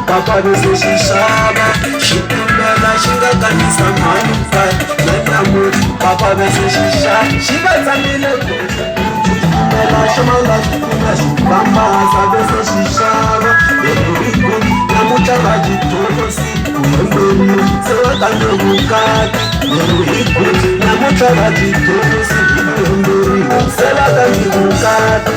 Papa disse xixaba, xipimela xingakanisa mano pai. Papa disse xixaba, xingatsamile xipimela xamanga xipimela mama sabese xixaba. Namutlha va jitosi, uyembeni se wa tande vukati. Namutlha va jitosi, uyembeni se wa tande vukati.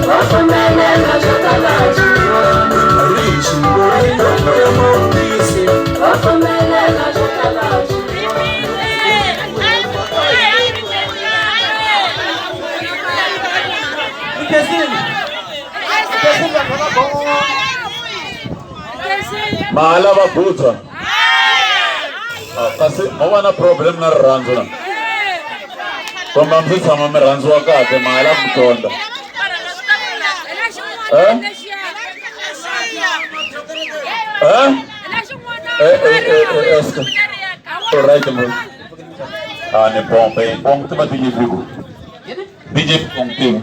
Wakomelela Mahala va buta. Kasi mo va na problem na rirhandzu na. Komba mse tshama mi rhandzu wa kahle mahala ku tonda. Alright, mo. Ne pompe, pompe ba DJ Bugu? DJ pompe.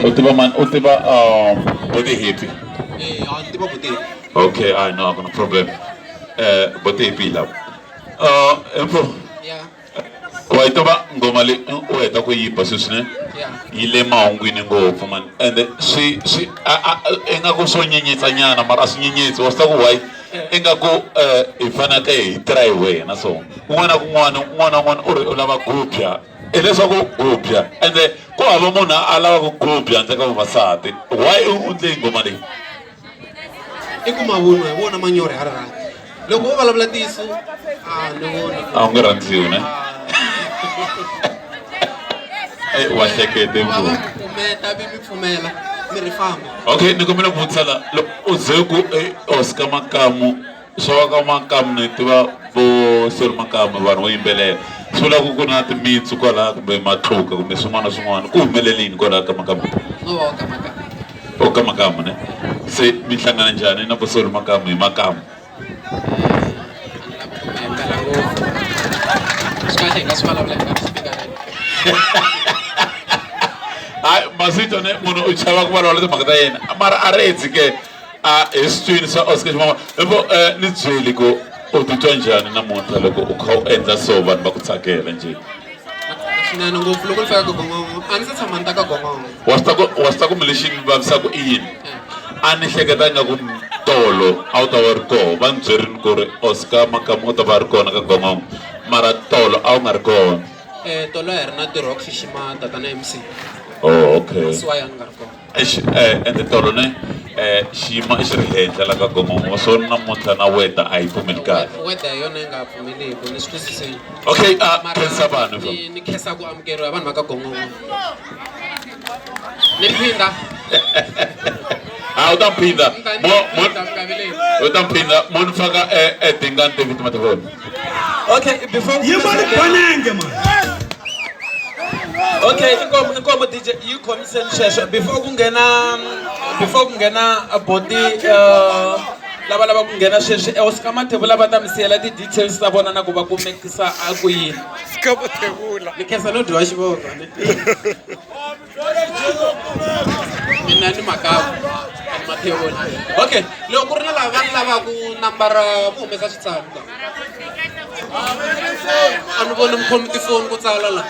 Utiba man, utiba body happy. Utiba body. Okay, I know, no problem. Body happy love. Info. Yeah. Waito ba ngomali waita ko yipa susne? Yeah. Ile maungwini ngopfu man. And si enga ko so nyenyetsa nyana mara si nyenyetsa wasta ko wai enga ko ifana ka hi try we na so. Un'wana uri u lava gupya. Leswaku gupya. And ko hava munhu a lava ku gupya ndze ka vavasati. Why u ndle ngoma leyi? I ku mavunwa hi wona Manyorho ya rirhandzu. Loko u vulavula tiso ni vona. A wu nge rhandziwi ne? Wahlekete mvu. Kumeta bibi pfumela mi ri famba. Okay, ni kombela ku vutisa la uze ku Oscar Makamu swa ka Makamu ni tiva vo Sir Makamu vanhu vo yimbelela swi vula ku na timitsu kwalaha kumbe matluka kumbe swin'wana na swin'wana ku humelelini kwalaha ka Makamu? Ka Makamu ne se mi hlangana njhani na vo Sir Makamu hi Makamu? Hayi masito ne munhu u chava ku vulavula timhaka ta yena mara a ri ke esitwini swa Oscar ximama loko ni byeli ku u titwa njhani namuntlha loko u kha u endla so vanhu va ku tsakela njhe? Swinene ngopfu loko ni fika ka Gon'on'o a ndzi tshama ni ta ka Gon'on'o. wa swi ta ku mi lexi mi vavisaka i yini? A ni hleketa nga ku tolo a wu ta va ri koho va ni byerini ku ri Oscar Makamu u ta va ri kona ka Gon'on'o mara tolo a wu nga ri kona. Tolo hi ri na ntirho wa ku xixima tatana MC. Oh, okay. That's why a ni nga ri kona. Ende tolo ne xiyimo i xi ri henhla la ka Gon'on'o so namuntlha na weta a yi pfumeli kahle. Weda hi yona yi nga pfumeleki ni swi twisiseni. Okay, khensa vanhu. Ni khensa ku amukeriwa hi vanhu va ka Gon'on'o. Ni phinda. U ta mphinda u ta mphinda mo ni faka etingani tiviti ma ti vona. Okay, before okay, inkomo DJ yi khomiseni sweswo before ku nghena body lava lava ku nghena sweswi Oscar Mathebula va ta mi siyela ti-details ta vona na ku va kumekisa a ku yini. Oscar Mathebula ni khensa no dyiwa xivongo mina ni Makamu Mathebula. Okay, loko ku ri na lava va ni lava ku nambara ku humesa switsalo a ni voni mi khomi tifoni ku tsala la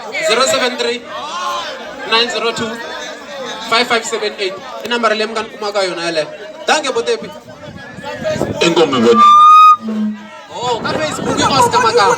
073 902 5578 i nambara leyi mi nga ni kumaka yona yaleyo. Danke botepi. Inkomo vona. Oh, ka Facebook i Oscar Makamu.